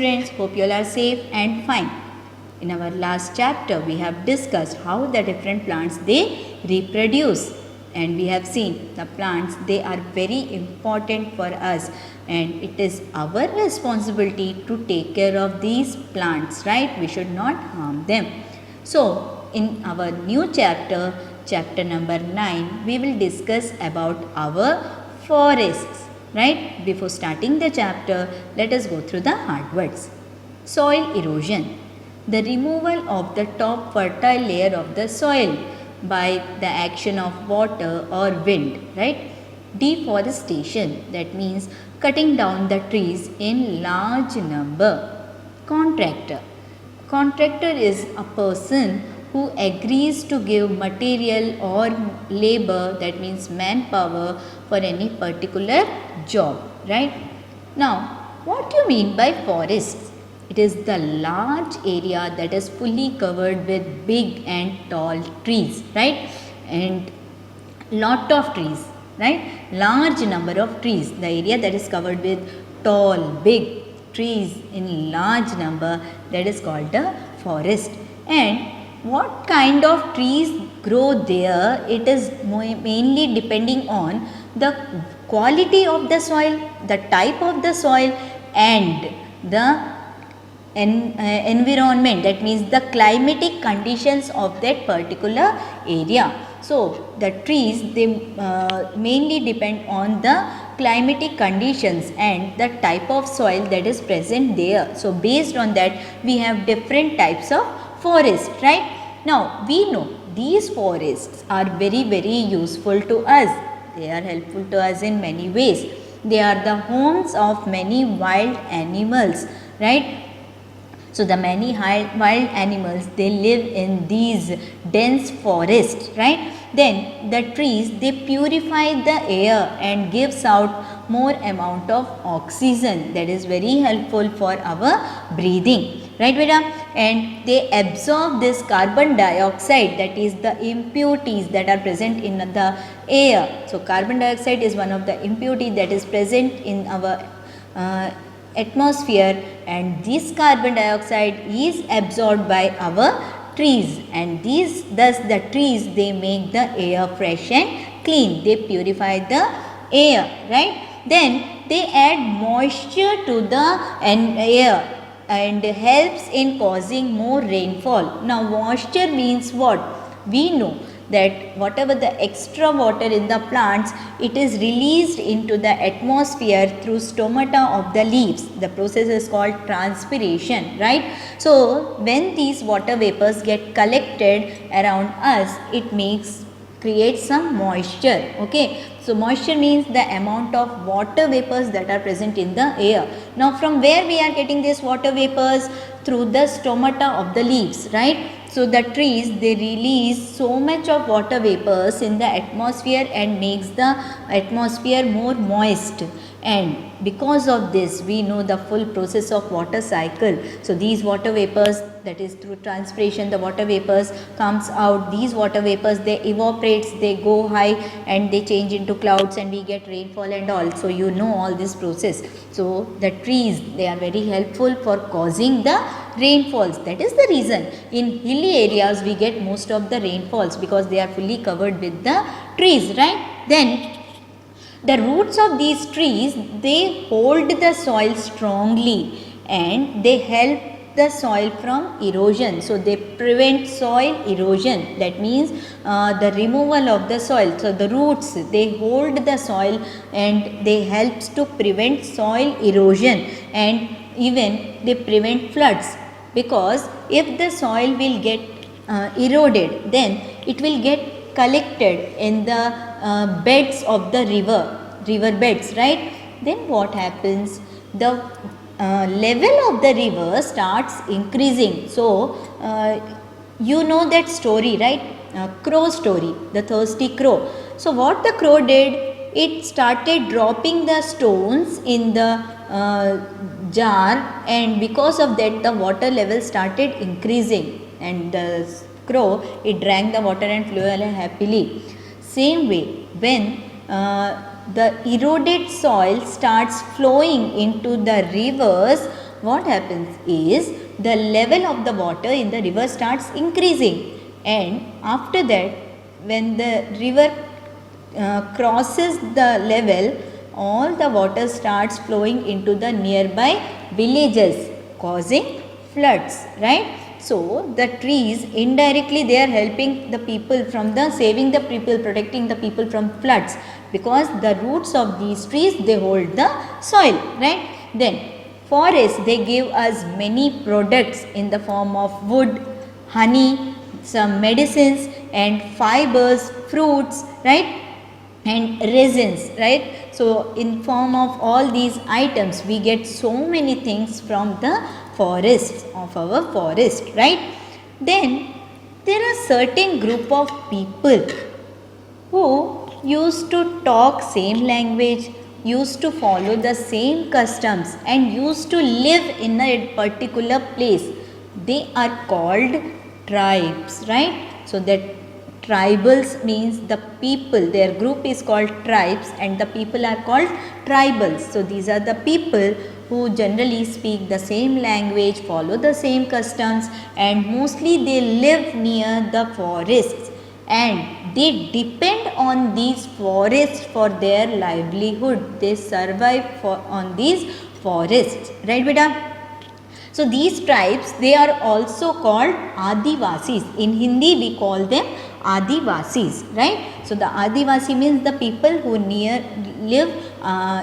students, hope you all are safe and fine. In our last chapter, we have discussed how the different plants they reproduce, and we have seen the plants they are very important for us, and it is our responsibility to take care of these plants, right? We should not harm them. So, in our new chapter, chapter number 9, we will discuss about our forests, right? Before starting the chapter, let us go through the hard words. Soil erosion, the removal of the top fertile layer of the soil by the action of water or wind, right? Deforestation, that means cutting down the trees in large number. Contractor, contractor is a person who agrees to give material or labor, that means manpower, for any particular job, right? Now, what do you mean by forests? It is the large area that is fully covered with big and tall trees, right? And lot of trees, right? Large number of trees. The area that is covered with tall, big trees in large number, that is called the forest. And what kind of trees grow there? It is mainly depending on the quality of the soil, the type of the soil, and the environment, that means the climatic conditions of that particular area. So, the trees they mainly depend on the climatic conditions and the type of soil that is present there. So, based on that we have different types of forest, right? Now, we know these forests are very useful to us. They are helpful to us in many ways. They are the homes of many wild animals, right? So, the many wild animals they live in these dense forests, right? Then the trees they purify the air and gives out more amount of oxygen, that is very helpful for our breathing, right beta? And they absorb this carbon dioxide, that is the impurities that are present in the air. So, carbon dioxide is one of the impurity that is present in our atmosphere, and this carbon dioxide is absorbed by our trees, and thus the trees they make the air fresh and clean. They purify the air, right? Then they add moisture to the air and helps in causing more rainfall. Now, moisture means what? We know that whatever the extra water in the plants, it is released into the atmosphere through stomata of the leaves. The process is called transpiration, right? So, when these water vapors get collected around us, it creates some moisture, okay? So, moisture means the amount of water vapors that are present in the air. Now, from where we are getting these water vapors? Through the stomata of the leaves, right? So, the trees they release so much of water vapors in the atmosphere and makes the atmosphere more moist, and because of this we know the full process of water cycle. So, these water vapors, that is through transpiration the water vapors comes out. These water vapors they evaporates, they go high and they change into clouds and we get rainfall and all. So, you know all this process. So, the trees they are very helpful for causing the rainfalls. That is the reason in hilly areas we get most of the rainfalls, because they are fully covered with the trees, right? Then the roots of these trees they hold the soil strongly and they help the soil from erosion. So, they prevent soil erosion, that means the removal of the soil. So, the roots they hold the soil and they helps to prevent soil erosion, and even they prevent floods, because if the soil will get eroded, then it will get collected in the beds of the river beds, right? Then what happens? The level of the river starts increasing. So, you know that story, right? Crow story, the thirsty crow. So, what the crow did? It started dropping the stones in the jar, and because of that the water level started increasing, and the crow it drank the water and flew away happily. Same way, when the eroded soil starts flowing into the rivers, what happens is the level of the water in the river starts increasing, and after that when the river crosses the level, all the water starts flowing into the nearby villages, causing floods, right? So the trees indirectly they are helping the people from the saving the people, protecting the people from floods, because the roots of these trees they hold the soil, right? Then forests they give us many products in the form of wood, honey, some medicines and fibers, fruits, right? And resins, right? So in form of all these items we get so many things from the forests of our forest, right? Then there are certain group of people who used to talk same language, used to follow the same customs and used to live in a particular place. They are called tribes, right? So that tribals means the people, their group is called tribes and the people are called tribals. So these are the people who generally speak the same language, follow the same customs and mostly they live near the forests and they depend on these forests for their livelihood. They survive on these forests, right beta? So these tribes they are also called Adivasis. In Hindi we call them Adivasis, right? So the Adivasi means the people who live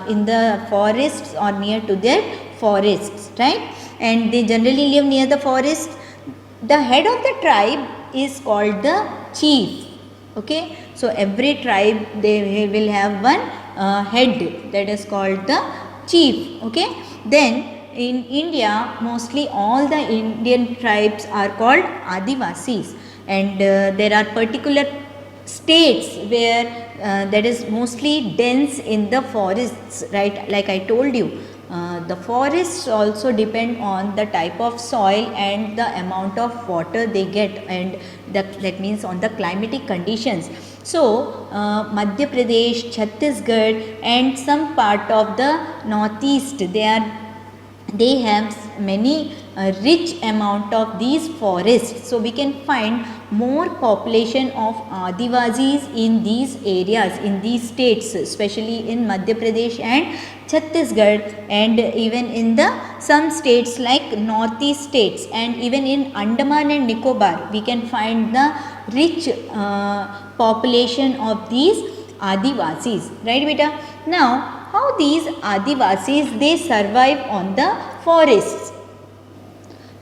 in the forests or near to their forests, right? And they generally live near the forest. The head of the tribe is called the chief. Okay, so every tribe they will have one head that is called the chief. Okay, then in India mostly all the Indian tribes are called Adivasis, and there are particular states where that is mostly dense in the forests, right? Like I told you, the forests also depend on the type of soil and the amount of water they get, and that means on the climatic conditions. So Madhya Pradesh, Chhattisgarh and some part of the northeast they have many rich amount of these forests. So we can find more population of Adivasis in these areas, in these states, especially in Madhya Pradesh and Chhattisgarh, and even in the some states like northeast states, and even in Andaman and Nicobar we can find the rich population of these Adivasis, right beta? Now how these Adivasis they survive on the forests?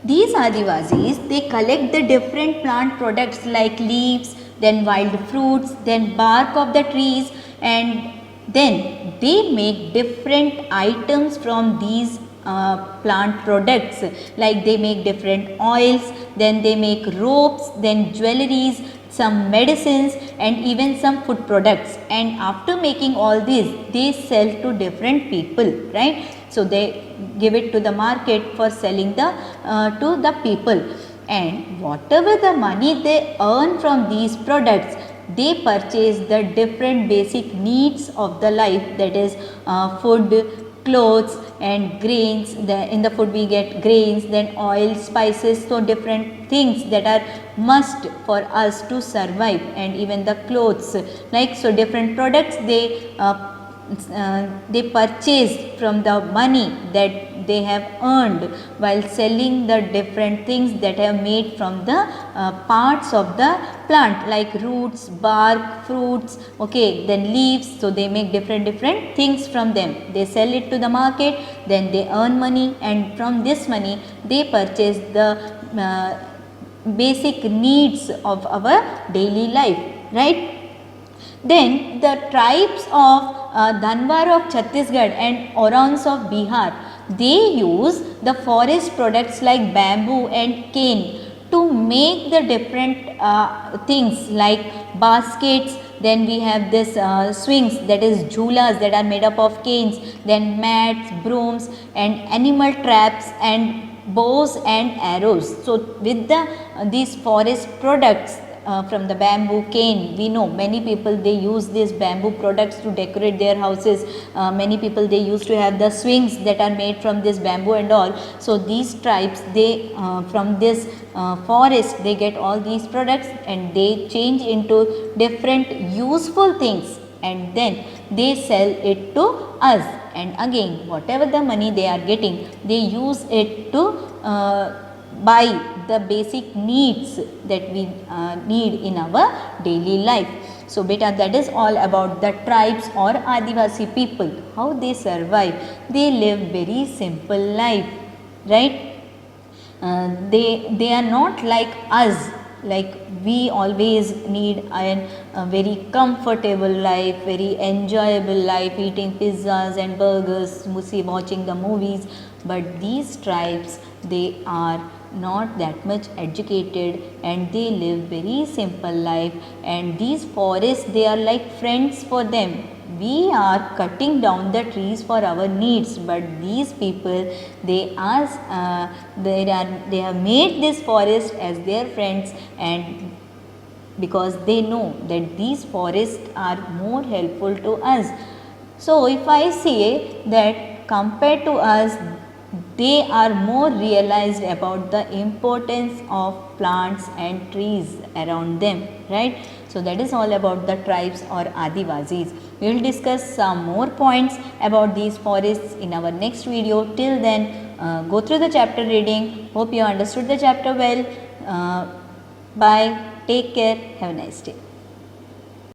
These Adivasis they collect the different plant products like leaves, then wild fruits, then bark of the trees, and then they make different items from these plant products, like they make different oils, then they make ropes, then jewelries, some medicines and even some food products, and after making all these they sell to different people, right? So they give it to the market for selling the to the people, and whatever the money they earn from these products they purchase the different basic needs of the life, that is food, clothes and grains. In the food we get grains, then oil, spices, so different things that are must for us to survive, and even the clothes, like so different products they purchase from the money that they have earned while selling the different things that are made from the parts of the plant, like roots, bark, fruits, okay, then leaves. So they make different things from them, they sell it to the market, then they earn money, and from this money they purchase the basic needs of our daily life, right? Then the tribes of Dhanwar of Chhattisgarh and Orans of Bihar, they use the forest products like bamboo and cane to make the different things like baskets. Then we have this swings, that is jhulas, that are made up of canes, then mats, brooms and animal traps and bows and arrows. So with these forest products from the bamboo cane. We know many people they use these bamboo products to decorate their houses. Many people they used to have the swings that are made from this bamboo and all. So these tribes they from this forest they get all these products and they change into different useful things and then they sell it to us, and again whatever the money they are getting they use it to buy the basic needs that we need in our daily life. So beta, that is all about the tribes or Adivasi people, how they survive. They live very simple life, right? They are not like us, like we always need a very comfortable life, very enjoyable life, eating pizzas and burgers, watching the movies. But these tribes they are not that much educated and they live very simple life, and these forests they are like friends for them. We are cutting down the trees for our needs, but these people they are they have made this forest as their friends, and because they know that these forests are more helpful to us. So if I say that compared to us, they are more realized about the importance of plants and trees around them, right? So that is all about the tribes or Adivasis. We will discuss some more points about these forests in our next video. Till then, go through the chapter reading. Hope you understood the chapter well. Bye. Take care. Have a nice day.